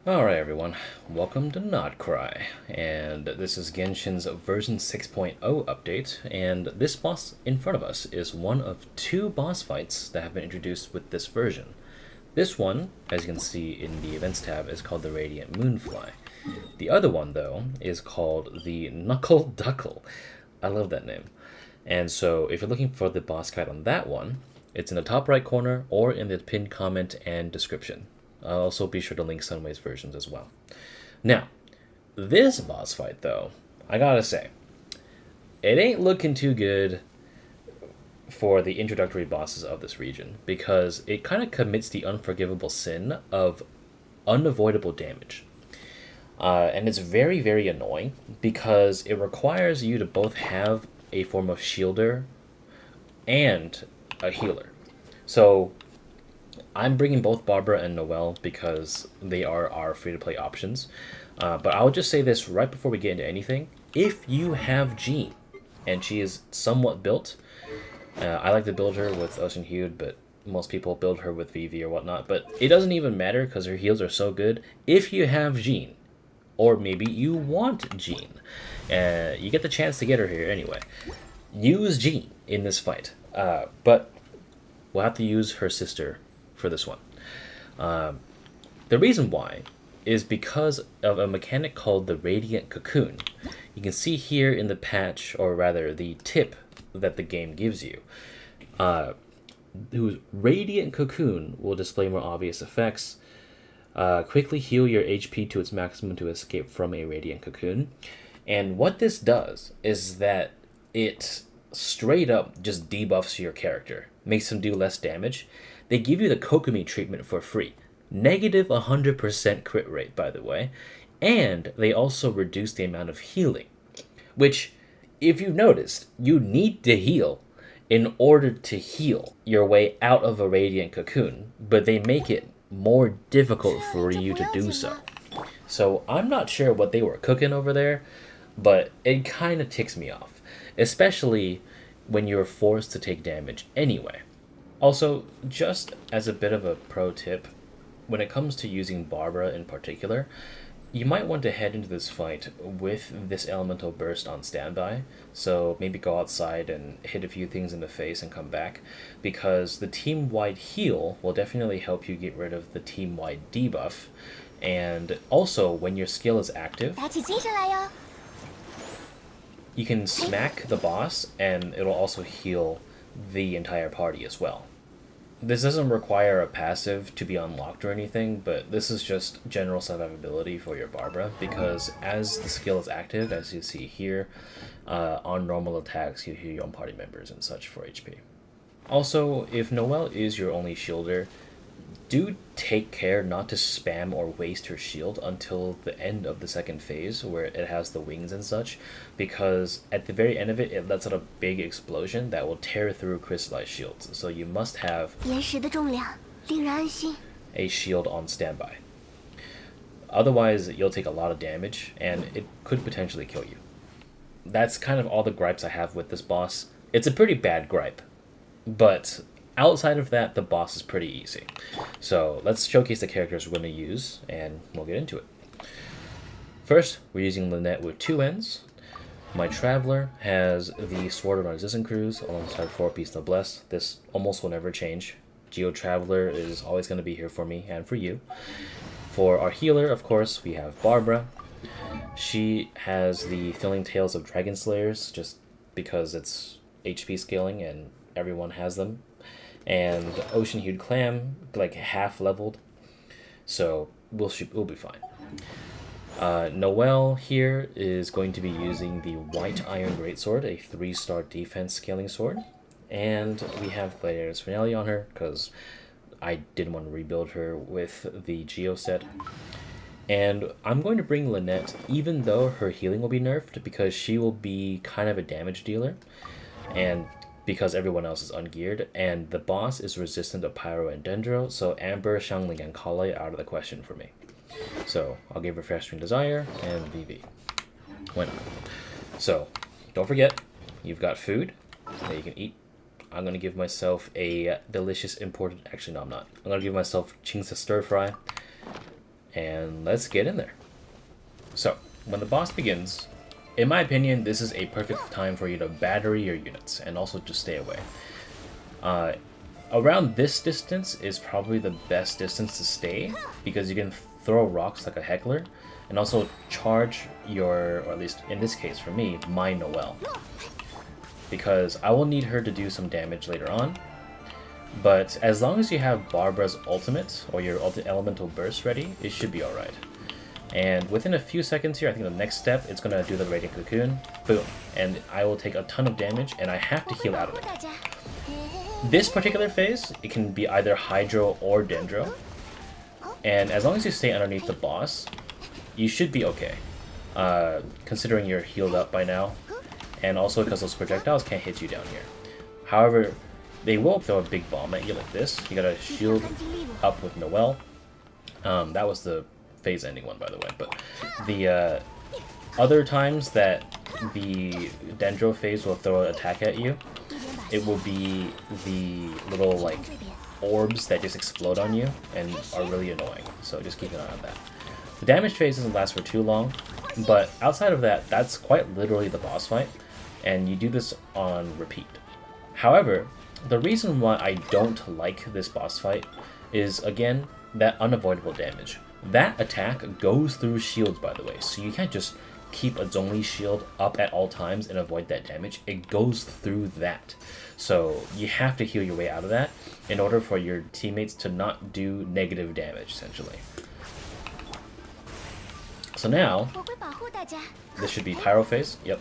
Alright everyone, welcome to Not Cry, and this is Genshin's version 6.0 update, and this boss in front of us is one of two boss fights that have been introduced with this version. This one, as you can see in the events tab, is called the Radiant Moonfly. The other one, though, is called the Knuckle Duckle. I love that name. And so if you're looking for the boss guide on that one, it's in the top right corner or in the pinned comment and description. I'll also be sure to link Sunway's versions as well. Now, this boss fight, though, I gotta say, it ain't looking too good for the introductory bosses of this region because it kind of commits the unforgivable sin of unavoidable damage. And it's very, very annoying because it requires you to both have a form of shielder and a healer. So I'm bringing both Barbara and Noelle because they are our free-to-play options. But I'll just say this right before we get into anything. If you have Jean, and she is somewhat built, I like to build her with Ocean Hued, but most people build her with Vivi or whatnot. But it doesn't even matter because her heals are so good. If you have Jean, or maybe you want Jean, you get the chance to get her here anyway. Use Jean in this fight. But we'll have to use her sister for this one. The reason why is because of a mechanic called the Radiant Cocoon. You can see here in the patch, or rather the tip that the game gives you, whose Radiant Cocoon will display more obvious effects. Quickly heal your HP to its maximum to escape from a Radiant Cocoon. And what this does is that it straight up just debuffs your character, makes them do less damage. They give you the Kokomi treatment for free. Negative 100% crit rate, by the way. And they also reduce the amount of healing. Which, if you've noticed, you need to heal in order to heal your way out of a Radiant Cocoon. But they make it more difficult for you to do so. So I'm not sure what they were cooking over there, but it kind of ticks me off. Especially when you're forced to take damage anyway. Also, just as a bit of a pro tip, when it comes to using Barbara in particular, you might want to head into this fight with this elemental burst on standby. So maybe go outside and hit a few things in the face and come back, because the team-wide heal will definitely help you get rid of the team-wide debuff. And also, when your skill is active, you can smack the boss and it'll also heal the entire party as well. This doesn't require a passive to be unlocked or anything, but this is just general survivability for your Barbara, because as the skill is active, as you see here, on normal attacks you heal your own party members and such for HP. Also, if Noelle is your only shielder, do take care not to spam or waste her shield until the end of the second phase where it has the wings and such, because at the very end of it, it lets out a big explosion that will tear through crystallized shields. So you must have a shield on standby. Otherwise, you'll take a lot of damage and it could potentially kill you. That's kind of all the gripes I have with this boss. It's a pretty bad gripe, but outside of that, the boss is pretty easy. So let's showcase the characters we're going to use, and we'll get into it. First, we're using Lynette with 2 ends. My Traveler has the Sword of Non-Existent Cruise alongside 4-piece Noblesse. This almost will never change. Geo Traveler is always going to be here for me and for you. For our healer, of course, we have Barbara. She has the Thrilling Tales of Dragon Slayers, just because it's HP scaling and everyone has them. And Ocean Hued Clam, like half leveled, so we'll be fine. Noelle here is going to be using the White Iron Greatsword, a 3-star defense scaling sword, and we have Gladiator's Finale on her because I didn't want to rebuild her with the Geo set. And I'm going to bring Lynette, even though her healing will be nerfed, because she will be kind of a damage dealer, and because everyone else is ungeared, and the boss is resistant to Pyro and Dendro, so Amber, Xiangling, and Kale out of the question for me. So I'll give her Festering Desire and VV. Why not? So don't forget, you've got food that you can eat. I'm going to give myself a delicious imported... Actually, no, I'm not. I'm going to give myself Chingsa Stir Fry. And let's get in there. So, when the boss begins, in my opinion, this is a perfect time for you to battery your units and also to stay away. Around this distance is probably the best distance to stay because you can throw rocks like a heckler and also charge your, or at least in this case for me, my Noelle. Because I will need her to do some damage later on. But as long as you have Barbara's ultimate or your elemental burst ready, it should be alright. And within a few seconds here, I think the next step, it's going to do the Radiant Cocoon. Boom. And I will take a ton of damage, and I have to heal out of it. This particular phase, it can be either Hydro or Dendro. And as long as you stay underneath the boss, you should be okay. Considering you're healed up by now. And also because those projectiles can't hit you down here. However, they will throw a big bomb at you like this. You gotta shield up with Noelle. That was the phase ending one, by the way. But the other times that the Dendro phase will throw an attack at you, it will be the little like orbs that just explode on you and are really annoying. So just keep an eye on that. The damage phase doesn't last for too long, but outside of that, that's quite literally the boss fight, and you do this on repeat. However, the reason why I don't like this boss fight is, again, that unavoidable damage. That attack goes through shields, by the way, so you can't just keep a Zhongli shield up at all times and avoid that damage. It goes through that. So you have to heal your way out of that in order for your teammates to not do negative damage, essentially. So now, this should be Pyro phase. Yep.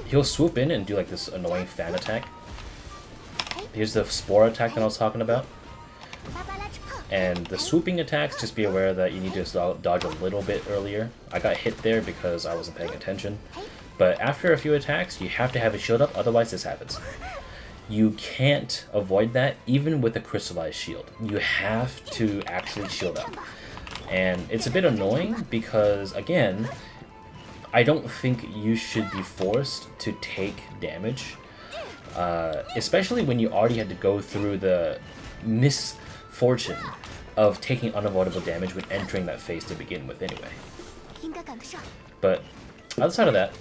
He'll swoop in and do like this annoying fan attack. Here's the Spore attack that I was talking about. And the swooping attacks, just be aware that you need to dodge a little bit earlier. I got hit there because I wasn't paying attention. But after a few attacks, you have to have a shield up, otherwise this happens. You can't avoid that even with a crystallized shield. You have to actually shield up. And it's a bit annoying because, again, I don't think you should be forced to take damage. Especially when you already had to go through the misfortune of taking unavoidable damage when entering that phase to begin with anyway. But outside of that,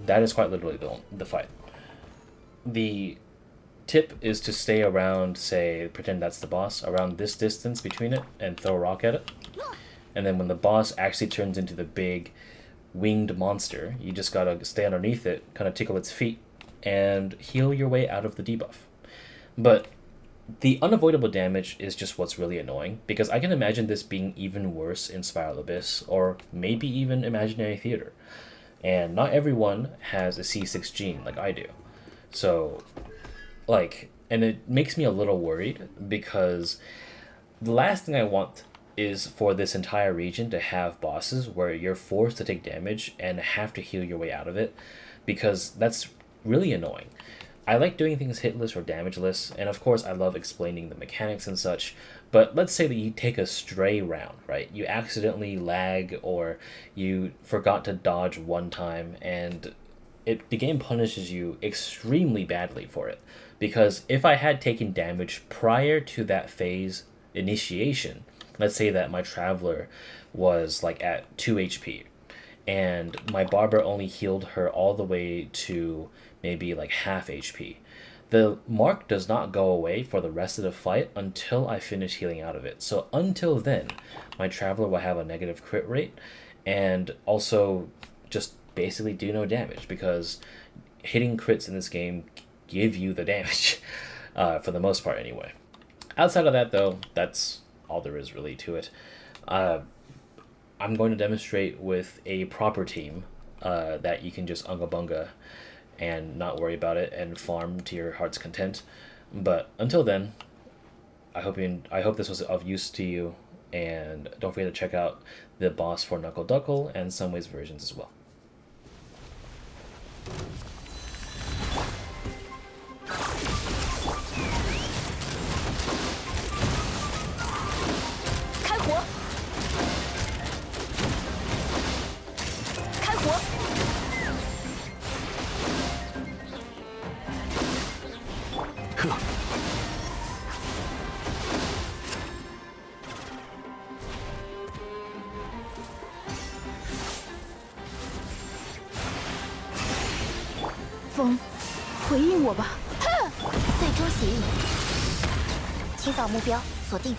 that is quite literally the fight. The tip is to stay around, say, pretend that's the boss, around this distance between it and throw a rock at it. And then when the boss actually turns into the big winged monster, you just gotta stay underneath it, kind of tickle its feet, and heal your way out of the debuff. But the unavoidable damage is just what's really annoying, because I can imagine this being even worse in Spiral Abyss, or maybe even Imaginary Theater. And not everyone has a C6 gene like I do. So, like, and it makes me a little worried, because the last thing I want is for this entire region to have bosses where you're forced to take damage and have to heal your way out of it, because that's really annoying. I like doing things hitless or damageless, and of course I love explaining the mechanics and such, but let's say that you take a stray round, right? You accidentally lag, or you forgot to dodge one time, and the game punishes you extremely badly for it. Because if I had taken damage prior to that phase initiation, let's say that my Traveler was like at 2 HP, and my Barbara only healed her all the way to maybe like half HP. The mark does not go away for the rest of the fight until I finish healing out of it. So until then, my Traveler will have a negative crit rate and also just basically do no damage, because hitting crits in this game give you the damage, for the most part anyway. Outside of that though, that's all there is really to it. I'm going to demonstrate with a proper team that you can just unga bunga and not worry about it and farm to your heart's content. But until then, I hope this was of use to you, and don't forget to check out the boss for Knuckle Duckle and some ways versions as well. 风，回应我吧。最终协议，清扫目标，锁定。